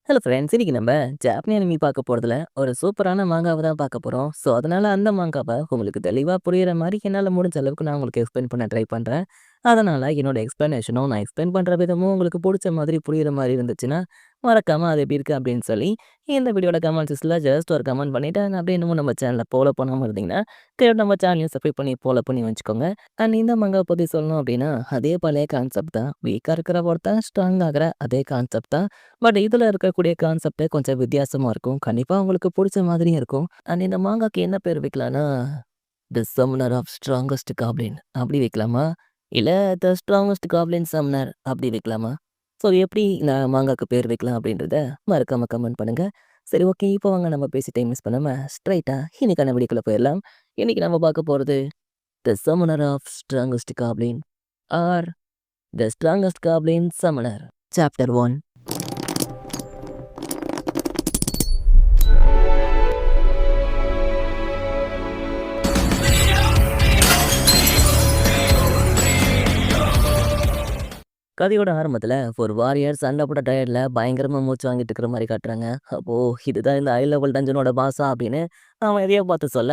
Hello friends, இன்னைக்கு நம்ம ஜாப்பனி anime பார்க்க போறதுல ஒரு சூப்பரான மாங்காவ தான் பார்க்க போறோம். ஸோ, அதனால அந்த மாங்காவ உங்களுக்கு தெளிவா புரியிற மாரி என்னால முடிஞ்ச அளவுக்கு நான் உங்களுக்கு எக்ஸ்பிளைன் பண்ண ட்ரை பண்றேன். அதனால என்னோட எக்ஸ்ப்ளனேஷனும், நான் எக்ஸ்பிளைன் பண்ற விதமும் உங்களுக்கு புடிச்ச மாதிரி புரியிற மாரி இருந்துச்சுன்னா, மறக்காம அது எப்படி இருக்கு அப்படின்னு சொல்லி, இந்த வீடியோட கமெண்ட் செக்ஷன்ல ஜஸ்ட் ஒரு கமெண்ட் பண்ணிட்டு, அப்படியே இன்னமும் நம்ம சேனல ஃபாலோ பண்ணாம இருந்தீங்கன்னா, கீழ நம்ம சேனலையும் சப்ஸ்கிரைப் பண்ணி ஃபாலோ பண்ணி வச்சுக்கோங்க. அண்ட் இந்த மாங்காவ பத்தி சொல்லணும் அப்படின்னா, அதே பழைய கான்செப்ட் தான். வீக்கா இருக்கிற ஒருத்தன் ஸ்ட்ராங் ஆகுற அதே கான்செப்ட் தான். பட் இதுல இருக்கக்கூடிய கான்செப்ட்டே கொஞ்சம் வித்தியாசமா இருக்கும். கண்டிப்பா உங்களுக்கு புடிச்ச மாதிரியும் இருக்கும். அண்ட் இந்த மாங்காக்கு என்ன பேர் வைக்கலான்னா, தி சம்மனர் ஆஃப் ஸ்ட்ராங்கஸ்ட் காப்லின் அப்படி வைக்கலாமா? இல்ல த ஸ்ட்ராங்கஸ்ட் காப்லின் சம்மனர் அப்படி வைக்கலாமா? ஸோ எப்படி இந்த மாங்காக்கு பேர் வைக்கலாம் அப்படின்றத மறக்காம கமெண்ட் பண்ணுங்க. சரி, ஓகே. இப்போ வாங்க நம்ம பேசி டைம் மிஸ் பண்ணாம ஸ்ட்ரைட்டா இன்னைக்கான வீடியோக்குள்ள போயிரலாம். இன்னைக்கு நம்ம பார்க்க போறது the summoner of strongest goblin or the strongest goblin summoner chapter 1. கதையோட ஆரம்பத்துல ஒரு வாரியர் சண்டை போட்ட டயர்ட்ல பயங்கரமா மூச்சு வாங்கிட்டு இருக்கிற மாதிரி காட்டுறாங்க. அப்போ இதுதான் இந்த ஹை லெவல் டஞ்சனோட பாஸா அப்படின்னு அவன் எதையோ பார்த்து சொல்ல,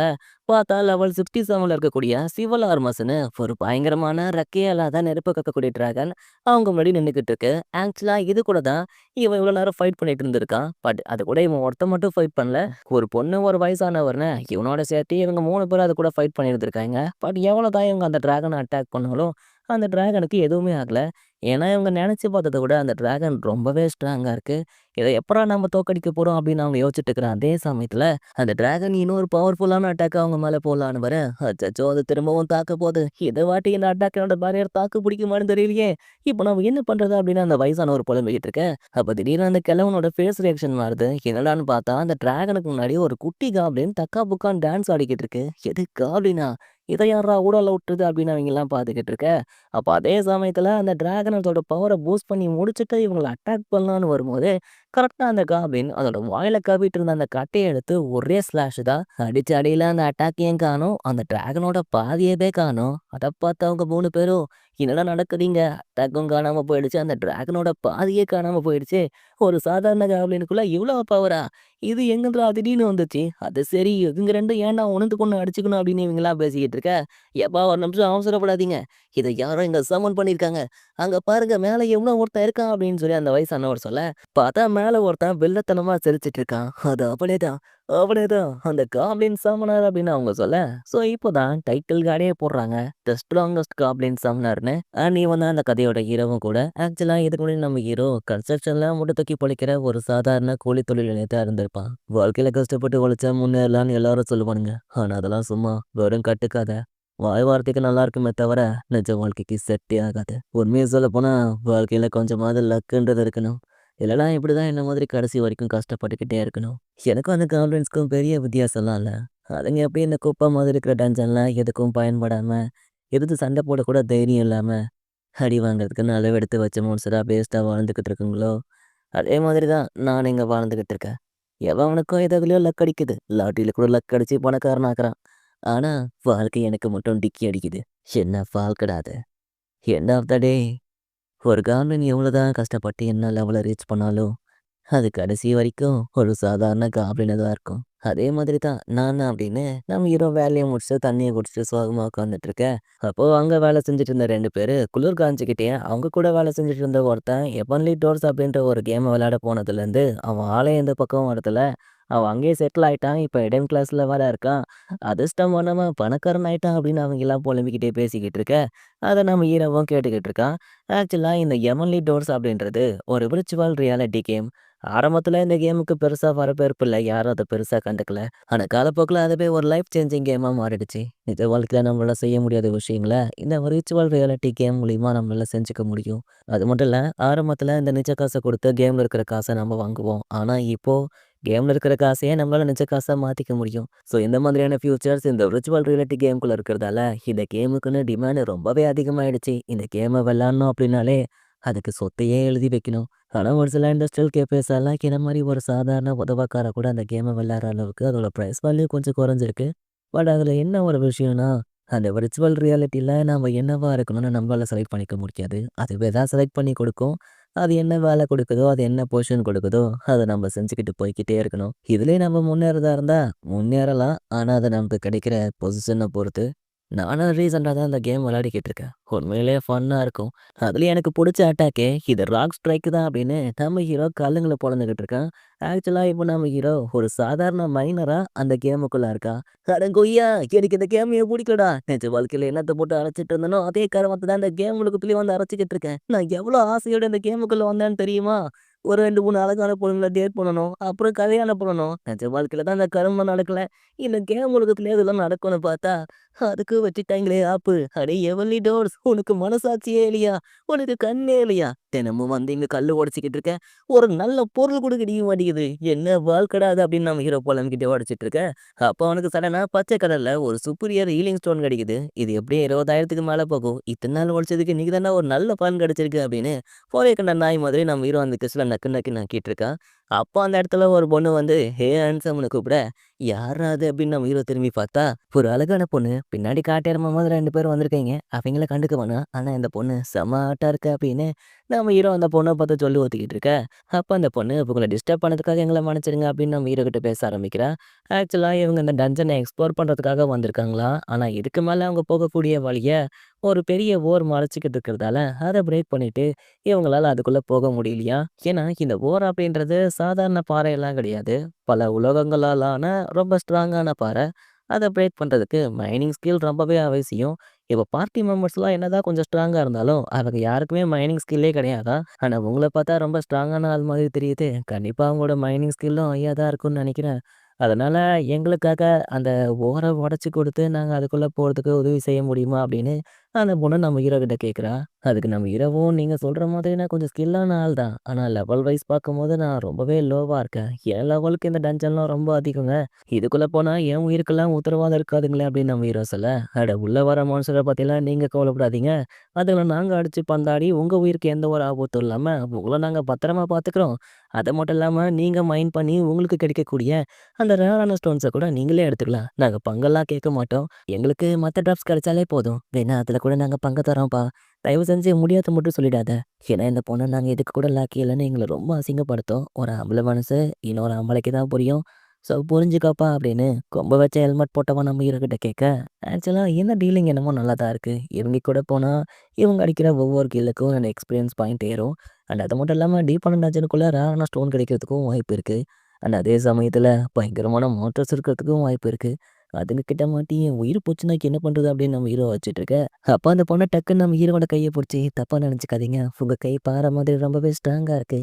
பார்த்தா லெவல் 67ல இருக்கக்கூடிய சிவல் ஆர்மஸ்ன்னு ஒரு பயங்கரமான ரெக்கையே இல்லாத நெருப்பு கக்கக்கூடிய டிராகன் அவங்க முன்னாடி நின்றுக்கிட்டு இருக்கு. ஆக்சுவலா இது கூட தான் இவன் இவ்வளோ நேரம் ஃபைட் பண்ணிட்டு இருந்திருக்கான். பட் அது கூட இவன் ஒருத்த மட்டும் ஃபைட் பண்ணல. ஒரு பொண்ணு, ஒரு வயசானவர்னு இவனோட சேர்த்து இவங்க 3 பேரும் அது கூட ஃபைட் பண்ணியிருந்திருக்காங்க. பட் எவ்வளோதான் இவங்க அந்த டிராகனை அட்டாக் பண்ணாலும் அந்த டிராகனுக்கு எதுவுமே ஆகல. ஏன்னா, இவங்க நெனச்சு பார்த்தத விட அந்த டிராகன் ரொம்பவே ஸ்ட்ராங்கா இருக்கு. இத எப்பட்றா நம்ம தோற்கடிக்க போறோம் அப்படின்னு அவங்க யோசிச்சுட்டு இருக்கிற அதே சமயத்துல, அந்த டிராகன் இன்னொரு பவர்ஃபுல்லான அட்டாக் அவங்க மேல போடலான்னு வர, அச்சச்சோ! அது திரும்பவும் தாக்க போது. இந்த வாட்டி இந்த அட்டாக்கோட பேரியர் தாக்கு பிடிக்குமான்னு தெரியலையே! இப்போ நம்ம என்ன பண்றது அப்படின்னு அந்த வயசானவர் புலம்பிக்கிட்டு இருக்க, அப்ப திடீர்னு அந்த கிழவனோட ஃபேஸ் ரியாக்ஷன் மாறுது. என்னடான்னு பார்த்தா, அந்த டிராகனுக்கு முன்னாடி ஒரு குட்டி காப்ளின் தக்கா புக்கான்னு டான்ஸ் ஆடிக்கிட்டு இருக்கு. எது காப்ளினா? இத யார்றா ஊடால விட்டுறது அப்படின்னு அவங்கலாம் பார்த்துக்கிட்டு இருக்க. அப்ப அதே சமயத்துல அந்த டிராகன் அதோட பவர பூஸ்ட் பண்ணி முடிச்சுட்டு இவங்கள அட்டாக் பண்ணலான்னு வரும்போது, கரெக்ட்டா அந்த காப்ளின் அதோட வாயில கவ்விட்டு இருந்த அந்த கட்டைய எடுத்து ஒரே ஸ்லாஷ் தான். அடிச்ச அடியில அந்த அட்டாக்கையும் காணோம். அந்த டிராகனோட பாதியவே காணோம். அத பார்த்து அவங்க 3 பேரும், "என்னடா நடக்குதுங்க? அட்டாக்கும் காணாம போயிடுச்சு. அந்த டிராகனோட பாதியே காணாம போயிடுச்சு. ஒரு சாதாரண காப்ளினுக்குள்ள இவ்ளோ பவரா? இது எங்கிருந்துடா திடீர்னு வந்துச்சு? அது சரி, இவங்க 2 ஏன்டா ஒண்ணுத்துக்கு ஒண்ணு அடிச்சுக்கணும்?" அப்படின்னு இவங்கலாம் பேசிக்கிட்டு இருக்க. "எப்பா ஒரு நிமிஷம் அவசரப்படாதீங்க. இத யாரோ இங்க சம்மன் பண்ணியிருக்காங்க. அங்க பாருங்க மேல எவனோ ஒருத்தன் இருக்கான்" அப்படின்னு சொல்லி அந்த வயசானவர் சொல்ல, பார்த்தா மேல ஒருத்தன் வில்லத்தனமா சிரிச்சுட்டு இருக்கான். அது அவனேதான், அவனேதான் அந்த காப்ளின் சம்மனர் அப்படின்னு அவங்க சொல்ல, ஸோ இப்போதான் டைட்டில் கார்டே போடுறாங்க. தி ஸ்ட்ராங்கஸ்ட் காப்ளின் சம்மனர்ன்னு. அண்ட் இவன் தான் அந்த கதையோட ஹீரோவும் கூட. ஆக்சுவலா இதுக்கு முன்னாடி நம்ம ஹீரோ கன்ஸ்ட்ரக்ஷன்ல முட்டை தூக்கி பொழைக்கிற ஒரு சாதாரண கூலி தொழில் நிலையத்தா இருந்திருப்பான். வாழ்க்கையில கஷ்டப்பட்டு உழைச்சா முன்னேறலாம்னு எல்லாரும் சொல்லுவானுங்க. ஆனா அதெல்லாம் சும்மா வெறும் கட்டுக்கதை. வாய் வார்த்தைக்கு நல்லா இருக்குமே தவிர, நிஜ வாழ்க்கைக்கு செட்டே ஆகாது. உண்மைய சொல்லப்போனா, வாழ்க்கையில கொஞ்சமாவது லக்குன்றது இருக்கணும். இல்லனா இப்படிதான் என்ன மாதிரி கடைசி வரைக்கும் கஷ்டப்பட்டுக்கிட்டே இருக்கணும். எனக்கும் அந்த கான்ஃபிடன்ஸ்க்கும் பெரிய வித்தியாசம்லாம் இல்ல. அதுங்க எப்படி இந்த குப்பை மாதிரி இருக்கிற டஞ்சன்ல எதுக்கும் பயன்படாம, எதிர்த்து சண்டை போடக்கூட தைரியம் இல்லாம, அடி வாங்குறதுக்குன்னு அளவெடுத்து வச்ச மனுஷரா வேஸ்ட்டா வாழ்ந்துகிட்டு இருக்குங்களோ, அதே மாதிரி தான் நானும் இங்க வாழ்ந்துகிட்டு இருக்கேன். எவனுக்கும் எதுலயோ லக் அடிக்குது. லாட்டரியில கூட லக் அடிச்சு பணக்காரன் ஆக்குறான். ஆனா, வாழ்க்கை எனக்கு மட்டும் டிக்கி அடிக்குது. என்ன வாழ்க்கடா அது! எண்ட் ஆஃப் த டே ஒரு கார்மெண்ட் எவ்வளோதான் கஷ்டப்பட்டு என்ன லெவல ரீச் பண்ணாலும், அது கடைசி வரைக்கும் ஒரு சாதாரண காப்ளினா தான் இருக்கும். அதே மாதிரி தான் நானு அப்படின்னு நம்ம ஹீரோ வேலைய முடிச்சுட்டு தண்ணிய குடிச்சிட்டு சோகமா உட்காந்துட்டு இருக்கேன். அப்போ அங்க வேலை செஞ்சுட்டு இருந்த 2 பேரு குளிர் காஞ்சுக்கிட்டே அவங்க கூட வேலை செஞ்சுட்டு இருந்த ஒருத்தன் எவன்லி டோர்ஸ் அப்படின்ற ஒரு கேம விளையாட போனதுலேருந்து அவன் ஆளே எந்த பக்கமும் வரதில்ல. அவன் அங்கேயே செட்டில் ஆயிட்டான். இப்ப எடெம் கிளாஸ்ல வேற இருக்கான். அதிர்ஷ்டம் பண்ணாம பணக்காரன் ஆயிட்டான் அப்படின்னு அவங்கலாம் புலம்பிக்கிட்டே பேசிக்கிட்டு இருக்க, அத நம்ம ஹீரோவும் கேட்டுக்கிட்டு இருக்கான். ஆக்சுவலா இந்த எவன்லி டோர்ஸ் அப்படின்றது ஒரு விர்ச்சுவல் ரியாலிட்டி கேம். ஆரம்பத்துல இந்த கேமுக்கு பெருசா வரவேற்பு இல்ல. யாரும் அத பெருசா கண்டுக்கல. ஆனா காலப்போக்குல அதுவே ஒரு லைஃப் சேஞ்சிங் கேமா மாறிடுச்சு. நிஜ வாழ்க்கையில நம்மளால செய்ய முடியாத விஷயங்கள இந்த விர்ச்சுவல் ரியாலிட்டி கேம் மூலியமா நம்மளால செஞ்சுக்க முடியும். அது மட்டும் இல்ல, ஆரம்பத்துல இந்த நிஜ காச குடுத்து கேம்ல இருக்கிற காச நம்ம வாங்குவோம். ஆனா இப்போ கேம்ல இருக்கிற காசையே நம்மளால நிஜ காசா மாத்திக்க முடியும். ஸோ இந்த மாதிரியான ஃபியூச்சர்ஸ் இந்த விர்ச்சுவல் ரியாலிட்டி கேம்குள்ள இருக்கிறதால இந்த கேமுக்குன்னு டிமாண்ட் ரொம்பவே அதிகமாயிடுச்சு. இந்த கேம விளையாடணும் அப்படின்னாலே அதுக்கு சொத்தையே எழுதி வைக்கணும். ஆனா ஒரு சில இண்டஸ்ட்ரியல் கேஃபேஸ் எல்லாம் இந்த மாதிரி ஒரு சாதாரண உதவக்கார கூட அந்த கேம விளையாடுற அளவுக்கு அதோட பிரைஸ் வேல்யூ கொஞ்சம் குறைஞ்சிருக்கு. பட் அதுல என்ன ஒரு விஷயம்னா, அந்த விர்ச்சுவல் ரியாலிட்டில நாம என்னவா இருக்கணும்னு நம்மளால செலக்ட் பண்ணிக்க முடியாது. அதுவே தான் செலக்ட் பண்ணி கொடுக்கும். அது என்ன வேலை குடுக்குதோ, அது என்ன பொசிஷன் குடுக்குதோ, அத நம்ம செஞ்சுக்கிட்டு போய்க்கிட்டே இருக்கணும். இதுலயே நம்ம முன்னேறதா இருந்தா முன்னேறலாம். ஆனா, அது நமக்கு கிடைக்கிற பொசிஷன பொறுத்து. நானும் ரீசென்ட்டா தான் இந்த கேம் விளையாடிக்கிட்டு இருக்கேன். உண்மையிலேயே ஃபன்னா இருக்கும். அதுலயும் எனக்கு புடிச்ச அட்டாக்கே இது ராக் ஸ்ட்ரைக் தான் அப்படின்னு நம்ம ஹீரோ கல்லுங்கள பொளந்துகிட்டு இருக்கான். ஆக்சுவலா இப்ப நம்ம ஹீரோ ஒரு சாதாரண மைனரா அந்த கேமுக்குள்ள இருக்கான். அட கொய்யா! எனக்கு இந்த கேமையே புடிக்கலடா. நிஜ வாழ்க்கையில என்னத்த போட்டு அரைச்சுட்டு இருந்தனோ, அதே கருமத்த தான் இந்த கேம் உலகத்துலயும் வந்து அரைச்சுக்கிட்டு இருக்கேன். நான் எவ்வளோ ஆசையோட இந்த கேமுக்குள்ள வந்தேன்னு தெரியுமா? ஒரு 2, 3 அழகான பொண்ணுங்கள டேட் பண்ணணும். அப்புறம் கல்யாணம் பண்ணணும். நிஜ வாழ்க்கையில தான் இந்த கருமம் நடக்கல. இந்த கேம் உலகத்திலேயே இதெல்லாம் நடக்கும்னு பார்த்தா, அதுக்கு வச்சுட்டாங்களே ஆப்பு. அட எவன்லி டோர்ஸ் உனக்கு மனசாட்சியே இல்லையா? உனக்கு கண்ணே இல்லையா? தினமும் வந்து இங்க கல்லு உடைச்சுக்கிட்டு இருக்க. ஒரு நல்ல பொருள் கூட கிடைக்க மாட்டேங்குது. என்ன வாழ்க்கடா அது அப்படின்னு நம்ம ஹீரோ பொலம்பிக்கிட்டே உடைச்சிட்டு இருக்க. அப்ப அவனுக்கு சடனா பச்சை கலர்ல ஒரு சுப்பீரியர் ஹீலிங் ஸ்டோன் கிடைக்குது. இது எப்படியும் 20,000க்கு மேல போகும். இத்தன நாள் உழைச்சதுக்கு இன்னைக்கு தான்டா ஒரு நல்ல பலன் கிடைச்சிருக்கு அப்படின்னு போதை கண்ட நாய் மாதிரி நம்ம ஹீரோ அந்த கிஸ்ல நக்கு நக்கு நக்கிட்டு இருக்கான். அப்போ அந்த இடத்துல ஒரு பொண்ணு வந்து ஹே ஹேண்ட்ஸம்னு கூப்பிட, யார்ரா அது அப்படின்னு நம்ம ஹீரோ திரும்பி பார்த்தா, ஒரு அழகான பொண்ணு. பின்னாடி காட்டு எருமை மாதிரி 2 பேர் வந்திருக்காய்ங்க. அவங்கள கண்டுக்க வேணாம். ஆனா இந்த பொண்ணு செம்ம ஹாட்டா இருக்கு அப்படின்னு நம்ம ஹீரோ அந்த பொண்ண பார்த்து சொல்லி ஊத்திக்கிட்டு இருக்க. அப்ப அந்த பொண்ணு உங்கள டிஸ்டர்ப் பண்ணதுக்காக எங்கள மன்னிச்சிடுங்க அப்படின்னு நம்ம ஹீரோ கிட்ட பேச ஆரம்பிக்கிறா. ஆக்சுவலா இவங்க இந்த டஞ்சன எக்ஸ்ப்ளோர் பண்றதுக்காக வந்திருக்காங்களாம். ஆனா இதுக்கு மேல அவங்க போகக்கூடிய வழிய ஒரு பெரிய ஓர் மறைச்சுக்கிட்டு இருக்கிறதால அத பிரேக் பண்ணிட்டு இவங்களால அதுக்குள்ள போக முடியலையாம். ஏன்னா இந்த ஓர் அப்படின்றது சாதாரண பாறையெல்லாம் கிடையாது. பல உலோகங்களால் ஆன ரொம்ப ஸ்ட்ராங்கான பாறை. அத பிரேக் பண்றதுக்கு மைனிங் ஸ்கில் ரொம்பவே அவசியம். இப்போ பார்ட்டி மெம்பர்ஸ்லாம் என்னதான் கொஞ்சம் ஸ்ட்ராங்கா இருந்தாலும், அவங்க யாருக்குமே மைனிங் ஸ்கில்லே கிடையாதாம். ஆனா உங்கள பார்த்தா ரொம்ப ஸ்ட்ராங்கான ஆள் மாதிரி தெரியுது. கண்டிப்பா அவங்களோட மைனிங் ஸ்கில்லும் ஹையா தான் இருக்கும்னு நெனைக்கிறேன். அதனால எங்களுக்காக அந்த ஓர உடைச்சு குடுத்து நாங்க அதுக்குள்ள போறதுக்கு உதவி செய்ய முடியுமா? அப்படின்னு அந்த பொண்ணு நம்ம ஹீரோ கிட்ட கேட்குறா. அதுக்கு நம்ம ஹீரோவும் நீங்க சொல்ற மாதிரி நான் கொஞ்சம் ஸ்கில்லான ஆள் தான். ஆனா லெவல் வைஸ் பார்க்கும்போது நான் ரொம்பவே லோவா இருக்கேன். என் லெவலுக்கு இந்த டஞ்சன்லாம் ரொம்ப அதிகங்க. இதுக்குள்ள போனா என் உயிருக்கெல்லாம் உத்தரவாதம் இருக்காதுங்களே அப்படின்னு நம்ம ஹீரோ சொல்ல, அட உள்ள வர மான்ஸ்டர பத்திலாம் நீங்க கவலைப்படாதீங்க. அதுங்கள நாங்க அடிச்சு பந்தாடி உங்க உயிருக்கு எந்த ஒரு ஆபத்தும் இல்லாம உங்கள நாங்க பத்திரமா பார்த்துக்கிறோம். அது மட்டும் இல்லாம நீங்க மைண்ட் பண்ணி உங்களுக்கு கிடைக்கக்கூடிய அந்த ரேரான ஸ்டோன்ஸ கூட நீங்களே எடுத்துக்கலாம். நாங்க பங்கெல்லாம் கேட்க மாட்டோம். எங்களுக்கு மத்த டிராப்ஸ் கிடைச்சாலே போதும். வேணா அதுல கூட நாங்க பங்கு தரோம்ப்பா. தயவு செஞ்சு முடியாத மட்டும் சொல்லிடாத. ஏன்னா இந்த பொண்ண நாங்க இதுக்கு கூட லாக்கி இல்லன்னு எங்கள ரொம்ப அசிங்கப்படுத்தும். ஒரு ஆம்பள மனசு இன்னொரு ஆம்பளைக்கு தான் புரியும். ஸோ புரிஞ்சுக்கப்பா அப்படின்னு கொம்ப வச்ச ஹெல்மெட் போட்டவன் நம்ம ஹீரோ கிட்ட கேட்க, ஆக்சுவலா இந்த டீலிங் என்னமோ நல்லா தான் இருக்கு. இவங்க கூட போனா இவங்க அடிக்கிற ஒவ்வொரு கில்லுக்கும் அந்த எக்ஸ்பீரியன்ஸ் பாயிண்ட் ஏறும். அண்ட் அது மட்டும் இல்லாம டீப்பான டஞ்சனுக்குள்ள ரேரான ஸ்டோன் கிடைக்கிறதுக்கும் வாய்ப்பு இருக்கு. அண்ட் அதே சமயத்துல பயங்கரமான மோட்டார்ஸ் இருக்கிறதுக்கும் வாய்ப்பு இருக்கு. அதுங்க கிட்ட மாட்டி என் உயிர் போச்சுன்னா என்ன பண்றது அப்படின்னு நம்ம ஹீரோ வச்சுட்டு இருக்க. அப்ப அந்த பொண்ணு டக்குன்னு நம்ம ஹீரோவோட கைய புடிச்சு, தப்பா நினைச்சுக்காதீங்க. உங்க கை பாறை மாதிரி ரொம்பவே ஸ்ட்ராங்கா இருக்கு.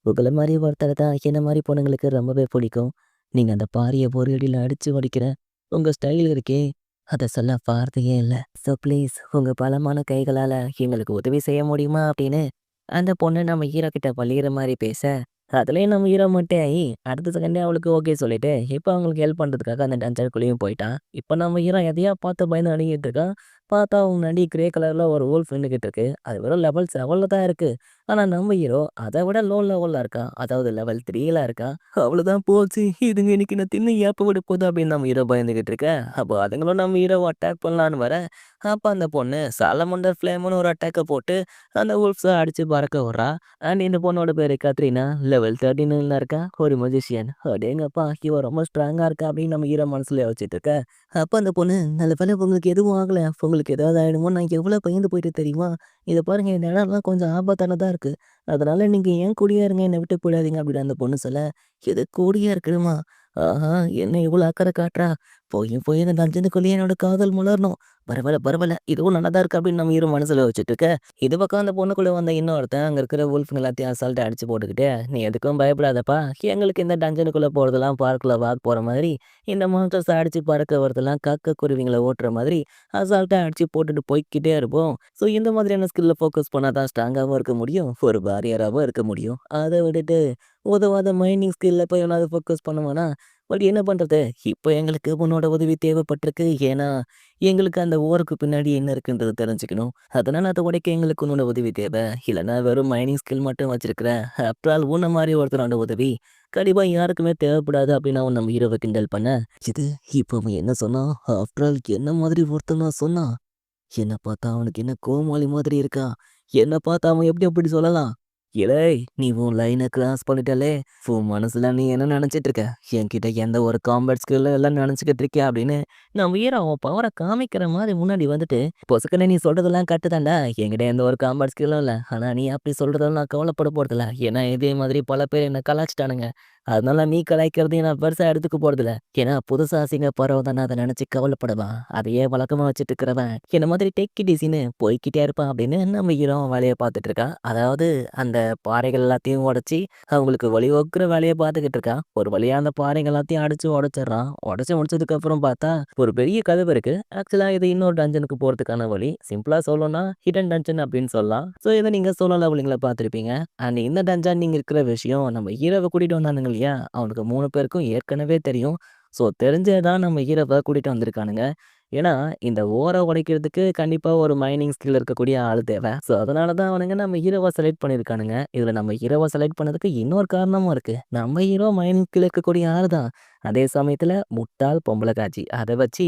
உங்கள மாரி ஒருத்தர தான் என்ன மாரி பொண்ணுங்களுக்கு ரொம்பவே பிடிக்கும். நீங்க அந்த பாறைய ஒரு அடியில அடிச்சு உடைக்கிற உங்க ஸ்டைல் இருக்கே, அத சொல்ல வார்த்தையே இல்ல. ஸோ ப்ளீஸ் உங்க பலமான கைகளால எங்களுக்கு உதவி செய்ய முடியுமா? அப்படின்னு அந்த பொண்ணு நம்ம ஹீரோ கிட்ட பழியிற மாரி பேச, அதுலயும் நம்ம ஹீரோ மட்டும் ஆயி, அடுத்த செகண்டே அவளுக்கு ஓகே சொல்லிட்டு, இப்ப அவங்களுக்கு ஹெல்ப் பண்றதுக்காக அந்த டஞ்சருக்குள்ளேயும் போயிட்டான். இப்ப நம்ம ஹீரோ எதையா பார்த்து பயந்து நடுங்கிட்டு இருக்கான். பார்த்தா முன்னாடி கிரே கலர்ல ஒரு வோல்ஃப் நின்னுகிட்டு இருக்கு. அது வெறும் லெவல் 7ல தான் இருக்கு. ஆனா நம்ம ஹீரோ அத விட லோ லெவல்ல இருக்கான். அதாவது லெவல் 3ல இருக்கான். அவ்வளோதான் போச்சு. இதுங்க இன்னைக்கு என்ன தின்னு ஏப்ப விட போகுது அப்படின்னு நம்ம ஹீரோ பயந்துகிட்டு இருக்க. அப்போ அதுங்களும் நம்ம ஹீரோவ அட்டாக் பண்ணலான்னு வர, அப்ப அந்த பொண்ணு சாலமண்டர் ஃப்ளேம்னு ஒரு அட்டாக்க போட்டு அந்த வுல்ஃப்ஸ அடிச்சு பறக்க விடுறா. அண்ட் இந்த பொண்ணோட பேரு கத்ரீனா. லெவல் 13ல இருக்கா. ஒரு மேஜிஷியன். அடேங்கப்பா! இவ ரொம்ப ஸ்ட்ராங்கா இருக்கா அப்படின்னு நம்ம ஹீரோ மனசுல யோசிச்சுட்டு இருக்க. அப்ப அந்த பொண்ணு, நல்ல வேளை உங்களுக்கு எதுவும் ஆகல. உங்களுக்கு ஏதாவது ஆயிடுமோன்னு நான் எவ்வளோ பயந்து போயிட்டேன் தெரியுமா? இத பாருங்க இந்த இடம்லாம் கொஞ்சம் ஆபத்தானதா இருக்கு. அதனால நீங்க என் கூடயே இருங்க. என்ன விட்டு போயிடாதீங்க அப்படின்னு அந்த பொண்ணு சொல்ல, எது கூடயே இருக்கணுமா? ஆஹா! என்ன இவ்வளோ அக்கறை காட்டுறா? போய் இந்த டஞ்சனுக்குள்ளேயே என்னோட காதல் மலரணும். பரவால்ல, பரவால்ல. இதுவும் நல்லா தான் இருக்கு அப்படின்னு நம்ம ஹீரோ மனசுல வச்சுட்டு இருக்க. இது பக்கம் அந்த பொண்ணுக்குள்ள வந்த இன்னொருத்தன் அங்க இருக்கிற வுல்ஃப்ங்க எல்லாத்தையும் அசால்ட்டா அடிச்சு போட்டுக்கிட்டு, "நீ எதுக்கும் பயப்படாதப்பா. எங்களுக்கு இந்த டஞ்சனுக்குள்ள போறதெல்லாம் பார்க்ல வாக் போற மாதிரி, இந்த மான்ஸ்டர்ஸ அடிச்சு பறக்க வரதெல்லாம் காக்கா குருவிங்கள ஓட்டுற மாதிரி அசால்ட்டா அடிச்சு போட்டுட்டு போய்க்கிட்டே இருப்போம். ஸோ இந்த மாதிரியான ஸ்கில்ல ஃபோக்கஸ் பண்ணா தான் ஸ்ட்ராங்காவும் இருக்க முடியும். ஒரு வாரியராவும் இருக்க முடியும். அத விட்டுட்டு உதவாத மைனிங் ஸ்கில்ல போய் எவனாவது ஃபோக்கஸ் பண்ணுவானா? பட் என்ன பண்றது? இப்போ எங்களுக்கு உன்னோட உதவி தேவைப்பட்டிருக்கு. ஏன்னா, எங்களுக்கு அந்த ஓருக்கு பின்னாடி என்ன இருக்குன்றத தெரிஞ்சுக்கணும். அதனால அத உடைக்க எங்களுக்கு உன்னோட உதவி தேவை. இல்லன்னா வெறும் மைனிங் ஸ்கில் மட்டும் வச்சிருக்கிற. ஆஃப்டர் ஆல் உன்ன மாரி ஒருத்தனோட உதவி கண்டிப்பா யாருக்குமே தேவைப்படாது அப்படின்னு அவன் நம்ம ஹீரோவ கிண்டல் பண்ண. இது இப்போ அவன் என்ன சொன்னான்? ஆஃப்டர் ஆல் என்ன மாதிரி ஒருத்தனா சொன்னான்? என்ன பார்த்தா அவனுக்கு என்ன கோமாளி மாதிரி இருக்கா? என்ன பார்த்தா அவன் எப்படி அப்படி சொல்லலாம்? "ஏலேய்! நீ உன் லைன கிராஸ் பண்ணிட்டலே! உன் மனசுல நீ என்ன நெனச்சிட்டு இருக்க? என்கிட்ட எந்த ஒரு காம்பேட் ஸ்கில்லும் இல்லன்னு நெனச்சுக்கிட்டு இருக்கியா?" அப்படின்னு நம்ம ஹீரோ அவன் பவர காமிக்கிற மாரி முன்னாடி வந்துட்டு, "பொசுக்குன்னு நீ சொல்றதெல்லாம் கரெக்ட்டு தான்டா. என்கிட்ட எந்த ஒரு காம்பேட் ஸ்கில்லும் இல்ல. ஆனா நீ அப்படி சொல்றதால நான் கவலைப்பட போறதில்ல. ஏன்னா இதே மாதிரி பல பேர் என்ன கலாய்ச்சுட்டானுங்க. அதனால நீ கலாய்க்கிறதையும் நான் பெருசா எடுத்துக்க போறதில்ல. ஏன்னா புதுசா அசிங்கப்படுறவன் அத நெனச்சு கவலைப்படுவான். அதையே வழக்கமா வச்சுட்டு இருக்கிறவன், என்ன மாதிரி டேக் இட் ஈஸின்னு போய்க்கிட்டே இருப்பான்." அப்படின்னு நம்ம ஹீரோ அவன் வேலைய பார்த்துட்டு இருக்கான். அதாவது அந்த பாறைகள் எல்லாத்தையும் உடைச்சு, அவங்களுக்கு வழிவகுக்கிற வேலைய பார்த்துக்கிட்டு இருக்கான். ஒரு வழியா அந்த பாறைகள் எல்லாத்தையும் அடிச்சு உடைச்சிடுறான். உடைச்சு முடிச்சதுக்கப்புறம் பார்த்தா, ஒரு பெரிய கதவு இருக்கு. ஆக்சுவலா இது இன்னொரு டஞ்சனுக்கு போறதுக்கான வழி. சிம்பிளா சொல்லணும்னா, ஹிடன் டஞ்சன் அப்படின்னு சொல்லலாம். ஸோ இத நீங்க சோலோ லெவலிங்ல பார்த்திருப்பீங்க. அண்ட் இந்த டஞ்சன் நீங்க இருக்கிற விஷயம் நம்ம ஹீரோவ கூட்டிட்டு வந்தானுங்க இல்லையா? அவனுக்கு 3 பேருக்கும் ஏற்கனவே தெரியும். ஸோ தெரிஞ்சே தான் நம்ம ஹீரோவ கூட்டிட்டு வந்திருக்கானுங்க. ஏன்னா, இந்த ஓர உடைக்கிறதுக்கு கண்டிப்பா ஒரு மைனிங் ஸ்கில் இருக்கக்கூடிய ஆள் தேவ. ஸோ, அதனால தான் அவனுங்க நம்ம ஹீரோவ செலக்ட் பண்ணியிருக்கானுங்க. இதுல நம்ம ஹீரோவ செலக்ட் பண்ணதுக்கு இன்னொரு காரணமும் இருக்கு. நம்ம ஹீரோ மைனிங் ஸ்கில் இருக்கக்கூடிய ஆளு தான். அதே சமயத்துல முட்டாள் பொம்பள காட்சி. அத வச்சு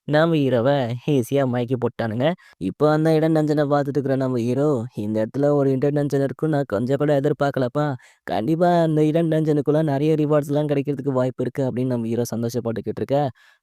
நம்ம ஹீரோவ ஈஸியா மயக்கி போட்டானுங்க. இப்போ அந்த இடம் டஞ்சன பார்த்துட்டு இருக்கிற நம்ம ஹீரோ, இந்த இடத்துல ஒரு இடன் டஞ்சன் இருக்குன்னு நான் கொஞ்சம் கூட எதிர்பார்க்கலப்பா. கண்டிப்பா அந்த இடன் டஞ்சனுக்குள்ள நெறைய ரிவார்ட்ஸ்லாம் கிடைக்கிறதுக்கு வாய்ப்பு இருக்கு அப்படின்னு நம்ம ஹீரோ சந்தோஷப்பட்டுக்கிட்டு இருக்க.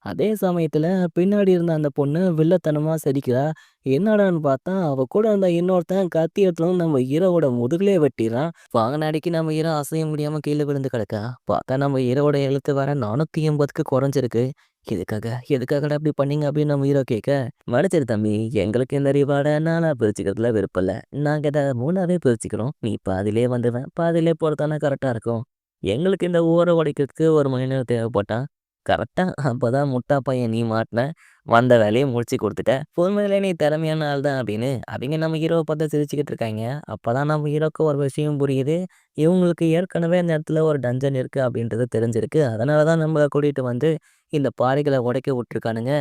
அதே சமயத்துல பின்னாடி இருந்த அந்த பொண்ணு வில்லத்தனமா சிரிக்கிறா. என்னடான்னு பார்த்தா, அவ கூட இருந்த இன்னொருத்தன் கத்தி எடுத்துட்டு வந்து நம்ம ஹீரோவோட முதுகுலயே வெட்டிறான். வாங்குன நம்ம ஹீரோ அசைய முடியாம கீழ விழுந்து கிடக்கா. பார்த்தா நம்ம ஹீரோவோட எழுத்து வேற 480க்கு குறைஞ்சிருக்கு. எதுக்காகடா இப்படி பண்ணீங்க அப்படின்னு நம்ம ஹீரோ கேட்க, மன்னிச்சிரு தம்பி, எங்களுக்கு இந்த ரிவார்ட நானா பிரிச்சுக்கிறதுல விருப்பம் இல்ல. நாங்க இத 3ஆவே பிரிச்சுக்கிறோம். நீ பாதியிலே வந்துருவ, பாதியிலே போறதானே கரெக்டா இருக்கும். எங்களுக்கு இந்த ஊர உடைக்கிறதுக்கு ஒரு மனிதன் தேவைப்பட்டான். கரெக்ட்டா அப்பதான் முட்டா பையன் நீ மாட்டுன. வந்த வேலைய முடிச்சு குடுத்துட்ட. உண்மையிலே நீ திறமையான ஆள் தான் அப்படின்னு, அவிங்க நம்ம ஹீரோவ பார்த்து சிரிச்சுக்கிட்டு இருக்காய்ங்க. அப்பதான் நம்ம ஹீரோக்கு ஒரு விஷயம் புரியுது. இவங்களுக்கு ஏற்கனவே அந்த இடத்துல ஒரு டஞ்சன் இருக்கு அப்படின்றது தெரிஞ்சிருக்கு. அதனால தான் நம்மள கூட்டிட்டு வந்து இந்த பாறைகள உடைக்க விட்டுருக்கானுங்க.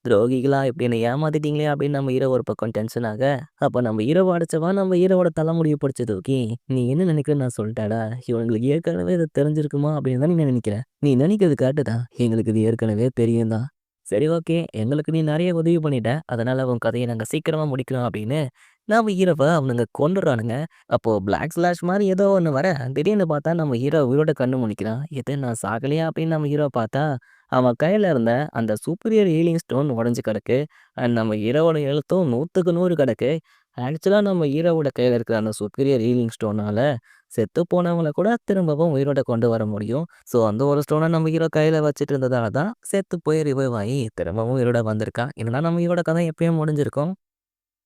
துரோகிகளா இப்படி என்ன ஏமாத்திட்டீங்களே அப்படின்னு நம்ம ஹீரோ ஒரு பக்கம் டென்ஷன் ஆக, அப்ப நம்ம ஹீரோவ அடிச்சவன் நம்ம ஹீரோவோட தலைமுடிய பிடிச்சு தூக்கி, "நீ என்ன நினைக்கிறன்னு நான் சொல்லட்டாடா? இவனுங்களுக்கு ஏற்கனவே இது தெரிஞ்சிருக்குமா அப்படின்னு தான் நீ நினைக்கிற. நீ நினைக்கிறது கரெக்ட்டு தான். எங்களுக்கு இது ஏற்கனவே தெரியும் தான். சரி ஓகே. எங்களுக்கு நீ நெறைய உதவி பண்ணிட்ட. அதனால உன் கதைய நாங்க சீக்கிரமா முடிக்கிறோம்" அப்படின்னு நம்ம ஹீரோவ அவனுங்க கொன்னுடுறானுங்க. அப்போ பிளாக் ஸ்லாஷ் மாரி ஏதோ ஒண்ணு வர, திடீர்னு பார்த்தா நம்ம ஹீரோ உயிரோட கண்ணு முழிக்கிறான். "எது நான் சாகலையா?" அப்படின்னு நம்ம ஹீரோ பார்த்தா, அவன் கையில இருந்த அந்த சூப்பீரியர் ஹீலிங் ஸ்டோன் உடைஞ்சு கிடக்கு. அண்ட் நம்ம ஹீரோவோட எழுத்தும் 100க்கு 100 கிடக்கு. ஆக்சுவலா நம்ம ஹீரோவோட கையில இருக்கிற அந்த சூப்பீரியர் ஹீலிங் ஸ்டோனால செத்து போனவங்கள கூட திரும்பவும் உயிரோட கொண்டு வர முடியும். ஸோ அந்த ஒரு ஸ்டோன நம்ம ஹீரோ கையில வச்சுட்டு இருந்ததால தான் செத்து போய் ரிவைவ் ஆகி திரும்பவும் உயிரோட வந்திருக்கான். இல்லன்னா நம்ம ஹீரோட கதை எப்பயோ முடிஞ்சிருக்கும்.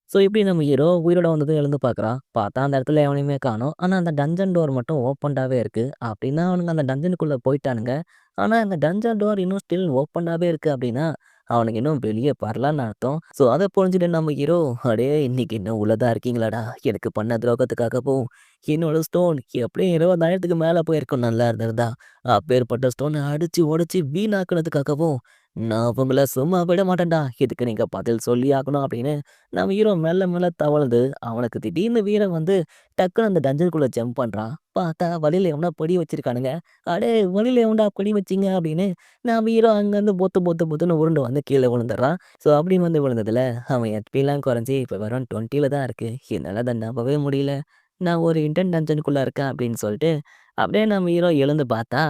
ஸோ இப்படி நம்ம ஹீரோ உயிரோட வந்ததும் எழுந்து பார்க்குறான். பார்த்தா அந்த இடத்துல எவனையுமே காணோம். ஆனா அந்த டஞ்சன் டோர் மட்டும் ஓப்பன்டாவே இருக்கு. அப்படின்னா அவனுங்க அந்த டஞ்சனுக்குள்ள போயிட்டானுங்க. ஆனா அந்த டஞ்சன் டோர் இன்னும் ஸ்டில் ஓப்பன்டாவே இருக்கு அப்படின்னா, அவனுங்க இன்னும் வெளிய வரலன்னு அர்த்தம். ஸோ அத புரிஞ்சுட்டு நம்ம ஹீரோ, "அடே இன்னைக்கு இன்னும் உள்ள தான் இருக்கீங்களாடா? எனக்கு பண்ண துரோகத்துக்காகவும் என்னோட ஸ்டோன் எப்படியும் 20,000க்கு மேல போயிருக்கும் நல்லா இருந்திருந்தா. அப்பேற்பட்ட ஸ்டோன அடிச்சு உடைச்சு வீணாக்குனதுக்காகவும் நான் உங்கள சும்மா விட மாட்டேன்டா. இதுக்கு நீங்க பதில் சொல்லியே ஆகணும்" அப்படின்னு நம்ம ஹீரோ மெல்ல மெல்ல தவழ்ந்து, அவனுக்கு திடீர்னு வீரம் வந்து டக்குனு அந்த டஞ்சனுக்குள்ள ஜம்ப் பண்றான். பார்த்தா வழியில எவனோ பிடி வச்சிருக்கானுங்க. "அடே! வழியில எவன்டா பிடி வச்சீங்க?" அப்படின்னு நம்ம ஹீரோ அங்கருந்து பொத்து பொத்து பொத்துன்னு உருண்டு வந்து கீழ விழுந்துடுறான். ஸோ அப்படி வந்து விழுந்ததுல அவன் ஹெச்பிலாம் குறைஞ்சு இப்ப வெறும் 20ல தான் இருக்கு. என்னால அத நம்பவே முடியல. நான் ஒரு இன்டர்ன் டஞ்சனுக்குள்ள இருக்கேன் அப்படின்னு சொல்லிட்டு, அப்படியே நம்ம ஹீரோ எழுந்து பார்த்தா,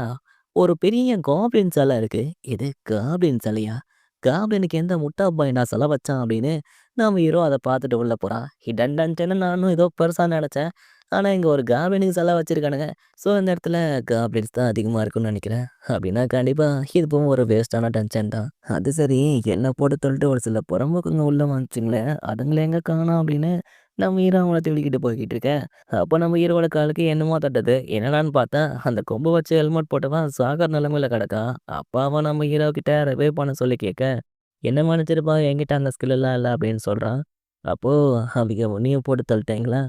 ஒரு பெரிய காப்ளின் சிலை இருக்கு. "இது காப்ளின் சிலையா? காப்ளினுக்கு எந்த முட்டா பையன்டா சிலை வச்சான்?" அப்படின்னு நம்ம ஹீரோ அத பார்த்துட்டு உள்ள போறான். ஹிடன் டஞ்சன்னு நானும் ஏதோ பெருசா நெனச்சேன். ஆனா இங்க ஒரு காப்ளினுக்கு சிலை வச்சிருக்கானுங்க. ஸோ இந்த இடத்துல காப்ளின்ஸ் தான் அதிகமா இருக்கும்னு நெனைக்கிறேன். அப்படின்னா கண்டிப்பா இதுவும் ஒரு வேஸ்ட்டான டஞ்சன் தான். அது சரி, என்ன போட்டு தள்ளிட்டு ஒரு சில புறம்போக்குங்க உள்ள வந்துச்சுங்களே, அதுங்கள எங்க காணோம் அப்படின்னு நம்ம ஹீரோ அவங்கள தேடிக்கிட்டு போய்க்கிட்டு இருக்க. அப்போ நம்ம ஹீரோவோட காலுக்கு என்னமோ தட்டுது. என்னடான்னு பார்த்தா, அந்த கொம்பு வச்சு ஹெல்மெட் போட்டவன் சாகர நிலைமையில கிடக்கான். அப்ப அவன் நம்ம ஹீரோ கிட்ட ரிவைவ் பண்ண சொல்லி கேட்க, "என்ன மன்னிச்சிருப்பா, என்கிட்ட அந்த ஸ்கில் எல்லாம் இல்ல" அப்படின்னு சொல்றான். அப்போ அவிங்க உன்னையும் போட்டு தள்ளிட்டாங்களா?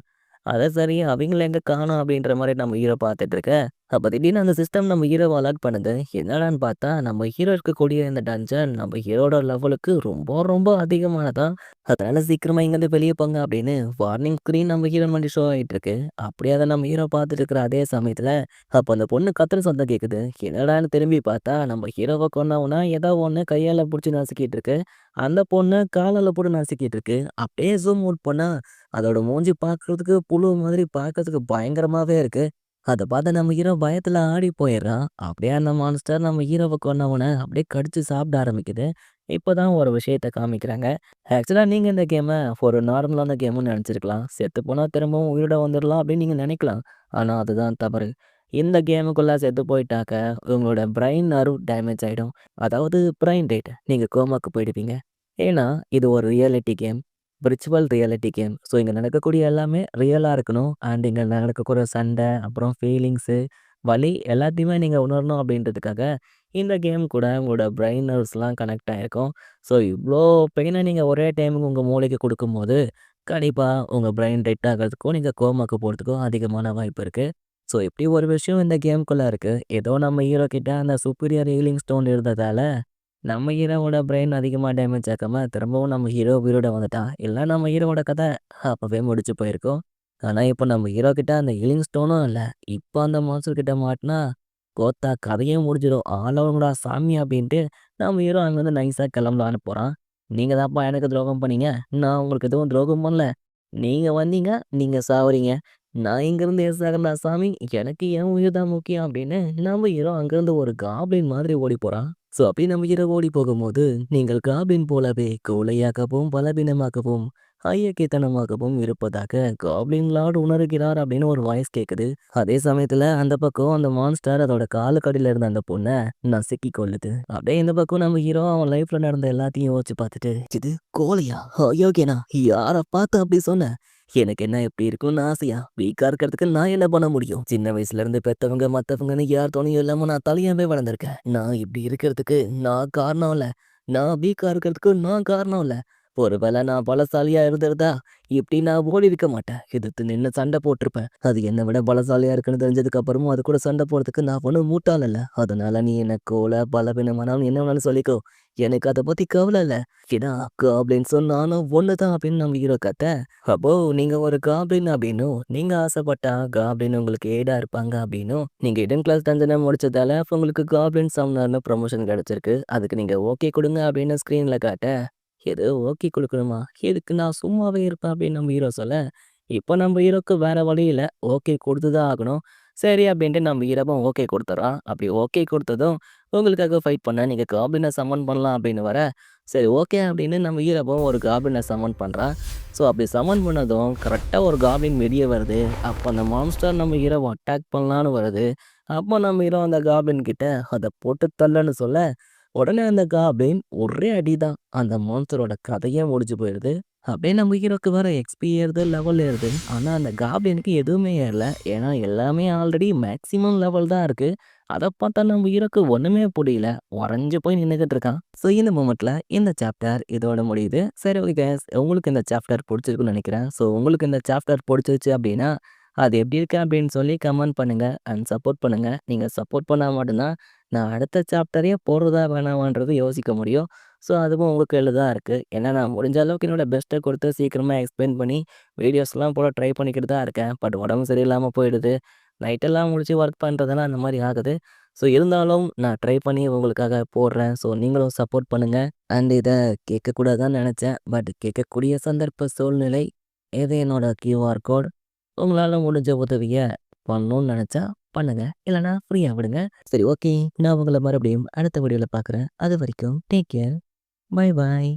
அதான் சரி, அவிங்கள எங்க காணோம் அப்படின்ற மாரி நம்ம ஹீரோ பார்த்துட்டு இருக்க. அப்ப திடீர்னு அந்த சிஸ்டம் நம்ம ஹீரோவ அலர்ட் பண்ணுது. என்னடான்னு பார்த்தா, நம்ம ஹீரோ இருக்கக்கூடிய இந்த டஞ்சன் நம்ம ஹீரோட லெவலுக்கு ரொம்ப ரொம்ப அதிகமானதாம். அதனால சீக்கிரமா இங்கேருந்து வெளிய போங்க அப்படின்னு வார்னிங் ஸ்க்ரீன் நம்ம ஹீரோ முன்னாடி ஷோ ஆயிட்டு இருக்கு. அப்படியே அத நம்ம ஹீரோ பார்த்துட்டு இருக்கிற அதே சமயத்துல, அப்ப அந்த பொண்ணு கத்துற சத்தம் கேட்குது. என்னடான்னு திரும்பி பார்த்தா, நம்ம ஹீரோவ கொன்னவனா ஏதோ ஒண்ணு கையால புடிச்சு நசுக்கிட்டு இருக்கு. அந்த பொண்ணு காலால போட்டு நசுக்கிட்டு இருக்கு. அப்படியே ஜூம் அவுட் பண்ணா, அதோட மூஞ்சி பார்க்கறதுக்கு புழு மாதிரி பார்க்கறதுக்கு பயங்கரமாவே இருக்கு. அத பார்த்த நம்ம ஹீரோ பயத்துல ஆடி போயிடுறான். அப்படியே அந்த மான்ஸ்டர் நம்ம ஹீரோவ கொன்னவன அப்படியே கடிச்சு சாப்பிட ஆரம்பிக்குது. இப்பதான் ஒரு விஷயத்த காமிக்கிறாங்க. ஆக்சுவலா நீங்க இந்த கேம ஒரு நார்மலான கேம்னு நெனச்சிருக்கலாம். செத்து போனா திரும்பவும் உயிரோட வந்துரலாம் அப்படின்னு நீங்க நெனைக்கலாம். ஆனா அதுதான் தவறு. இந்த கேமுக்குள்ள செத்து போயிட்டாக்க, உங்களோட பிரைன் நர்வ் டேமேஜ் ஆயிடும். அதாவது பிரைன் டெட். நீங்க கோமாக்கு போயிடுவீங்க. ஏன்னா, இது ஒரு reality game. Virtual reality game. So இங்க நடக்கக்கூடிய எல்லாமே ரியலா இருக்கணும். அண்ட் இங்க நடக்கக்கூடிய சண்டை, அப்புறம் ஃபீலிங்ஸு, வலி எல்லாத்தையுமே நீங்க உணரணும் அப்படின்றதுக்காக, இந்த கேம் கூட உங்களோட பிரைன் நர்வ்ஸ்லாம் கனெக்ட் ஆயிருக்கும். ஸோ இவ்ளோ பெயின நீங்க ஒரே டைமுக்கு உங்க மூளைக்கு குடுக்கும்போது, கண்டிப்பா உங்க பிரைன் டெட் ஆகறதுக்கும், நீங்க கோமாக்கு போறதுக்கும் அதிகமான வாய்ப்பு இருக்கு. ஸோ இப்படி ஒரு விஷயம் இந்த கேம்குள்ள இருக்கு. ஏதோ நம்ம ஹீரோ கிட்ட அந்த சூப்பீரியர் ஹீலிங் ஸ்டோன் இருந்ததால, நம்ம ஹீரோவோட பிரெயின் அதிகமா டேமேஜ் ஆக்காம திரும்பவும் நம்ம ஹீரோ உயிரோட வந்துட்டான். இல்ல நம்ம ஹீரோவோட கதை அப்பவே முடிஞ்சு போயிருக்கும். ஆனா இப்போ நம்ம ஹீரோ கிட்ட அந்த ஹீலிங் ஸ்டோனும் இல்ல. இப்போ அந்த மான்ஸ்டர் கிட்ட மாட்டுனா, கோத்தா கதையே முடிஞ்சிடும். ஆளவங்கடா சாமி அப்படின்ட்டு நம்ம ஹீரோ அங்கேருந்து நைஸா கிளம்பலான்னு போறான். நீங்க தான்ப்பா எனக்கு துரோகம் பண்ணீங்க. நான் உங்களுக்கு எதுவும் துரோகம் பண்ணல. நீங்க வந்தீங்க, நீங்க சாவுறீங்க. நான் இங்கேருந்து சாகறேன்டா சாமி. எனக்கு என் உயிர் தான் முக்கியம் அப்படின்னு நம்ம ஹீரோ அங்கேருந்து ஒரு காப்ளின் மாதிரி ஓடி போறான். ஸோ அப்படி நம்ம ஹீரோ ஓடி போகும்போது, நீங்கள் காப்ளின் போலவே கோழையாகவும், பலவீனமாகவும், அயோக்கியத்தனமாகவும் இருப்பதாக காப்ளின் லார்ட் உணர்கிறார் அப்படின்னு ஒரு வாய்ஸ் கேட்குது. அதே சமயத்துல அந்த பக்கம் அந்த மான்ஸ்டர் அதோட காலுக்கடியில இருந்த அந்த பொண்ண நசுக்கி கொல்லுது. அப்படியே இந்த பக்கம் நம்ம ஹீரோ அவன் லைஃப்ல நடந்த எல்லாத்தையும் யோசிச்சு பார்த்துட்டு, இது கோழையா? அயோக்கியனா? யார பார்த்து அப்படி சொன்ன? எனக்கு என்ன இப்படி இருக்கும்னு ஆசையா? வீக்கா இருக்கிறதுக்கு நான் என்ன பண்ண முடியும்? சின்ன வயசுல இருந்து பெத்தவங்க மத்தவங்கன்னு யார் துணையும் இல்லாம நான் தனியாவே வளர்ந்திருக்கேன். நான் இப்படி இருக்கிறதுக்கு நான் காரணம் இல்ல. நான் வீக்கா இருக்கிறதுக்கு நான் காரணம் இல்ல. ஒருவேளை நான் பலசாலியா இருந்திருந்தா இப்படி நான் ஓடி இருக்க மாட்டேன். எதிர்த்து நின்னு சண்டை போட்டிருப்பேன். அது என்னை விட பலசாலியா இருக்குன்னு தெரிஞ்சதுக்கு அப்புறமும் அது கூட சண்டை போடுறதுக்கு நான் ஒன்றும் முட்டாள் இல்ல. அதனால நீ என்ன கோல பலவீனமானவன் என்ன வேணாலும் சொல்லிக்கோ. எனக்கு அதை பத்தி கவலை இல்ல. ஏன்னா காப்ளின்ஸும் நானும் ஒண்ணுதான் அப்படின்னு நம்ம ஹீரோ கத்த, அப்போ நீங்க ஒரு காப்ளின் அப்படின்னும், நீங்க ஆசைப்பட்டா காப்ளின் உங்களுக்கு ஏடா இருப்பாங்க அப்படின்னும், நீங்க ஹிடன் கிளாஸ் டஞ்சனை முடிச்சதால அப்ப உங்களுக்கு காப்ளின் சம்னர்னு ப்ரமோஷன் கிடைச்சிருக்கு. அதுக்கு நீங்க ஓகே கொடுங்க அப்படின்னு ஸ்க்ரீன்ல காட்ட, எது ஓகே குடுக்கணுமா? எதுக்கு நான் சும்மாவே இருப்பேன் அப்படின்னு நம்ம ஹீரோ சொல்ல, இப்போ நம்ம ஹீரோக்கு வேற வழி இல்ல. ஓகே குடுத்து தான் ஆகணும். சரி அப்படின்ட்டு நம்ம ஹீரோவும் ஓகே குடுத்துறான். அப்படி ஓகே குடுத்ததும், உங்களுக்காக ஃபைட் பண்ண நீங்க காப்ளின சம்மன் பண்ணலாம் அப்படின்னு வர, சரி ஓகே அப்படின்னு நம்ம ஹீரோவும் ஒரு காப்ளின சம்மன் பண்றான். ஸோ அப்படி சம்மன் பண்ணதும் கரெக்ட்டா ஒரு காப்ளின் வெளிய வருது. அப்போ அந்த மான்ஸ்டர் நம்ம ஹீரோவ அட்டாக் பண்ணலான்னு வருது. அப்போ நம்ம ஹீரோ அந்த காப்ளின் கிட்ட அத போட்டு தள்ளுன்னு சொல்ல, உடனே அந்த காப்ளின் ஒரே அடிதான். அந்த மான்ஸ்டரோட கதையே முடிஞ்சு போயிருது. அப்படியே நம்ம ஹீரோக்கு வேற எக்ஸ்பி ஏறுது, லெவல் ஏறுது. ஆனா அந்த காப்ளினுக்கு எதுவுமே ஏறல. ஏன்னா எல்லாமே ஆல்ரெடி மேக்ஸிமம் லெவல் தான் இருக்கு. அத பார்த்தா நம்ம ஹீரோக்கு ஒண்ணுமே புரியல. உறைஞ்சு போய் நின்னுகிட்டு இருக்கான். ஸோ இந்த மொமெண்ட்ல இந்த சாப்டர் இதோட முடியுது. சரி ஓகே கைஸ், உங்களுக்கு இந்த சாப்டர் பிடிச்சிருக்குன்னு நினைக்கிறேன். ஸோ உங்களுக்கு இந்த சாப்டர் பிடிச்சிருச்சு அப்படின்னா, அது எப்படி இருக்கு அப்படின்னு சொல்லி கமெண்ட் பண்ணுங்க அண்ட் சப்போர்ட் பண்ணுங்க. நீங்க சப்போர்ட் பண்ணா மட்டும்தான் நான் அடுத்த சாப்டரே போடுறதா வேணாமான்றது யோசிக்க முடியும். ஸோ அதுவும் உங்க கையில தான் இருக்கு. ஏன்னா நான் முடிஞ்ச அளவுக்கு என்னோட பெஸ்ட்டை கொடுத்து சீக்கிரமா எக்ஸ்பிளைன் பண்ணி வீடியோஸ்லாம் போட ட்ரை பண்ணிக்கிட்டு தான் இருக்கேன். பட் உடம்பு சரியில்லாம போயிடுது. நைட்டெல்லாம் முழிச்சு ஒர்க் பண்ணுறதுனால அந்த மாதிரி ஆகுது. ஸோ இருந்தாலும் நான் ட்ரை பண்ணி உங்களுக்காக போடுறேன். ஸோ நீங்களும் சப்போர்ட் பண்ணுங்க. அண்ட் இதை கேட்கக்கூடாதான்னு நினச்சேன். பட் கேட்கக்கூடிய சந்தர்ப்ப சூழ்நிலை இது என்னோட கியூஆர் கோட். உங்களால் முடிஞ்ச உதவியை பண்ணணும்னு நினச்சா பண்ணுங்க. இல்லைனா ஃப்ரீயாக விடுங்க. சரி ஓகே. நான் உங்களை மறுபடியும் அடுத்த வீடியோவில் பார்க்குறேன். அது வரைக்கும் டேக் கேர். Bye bye.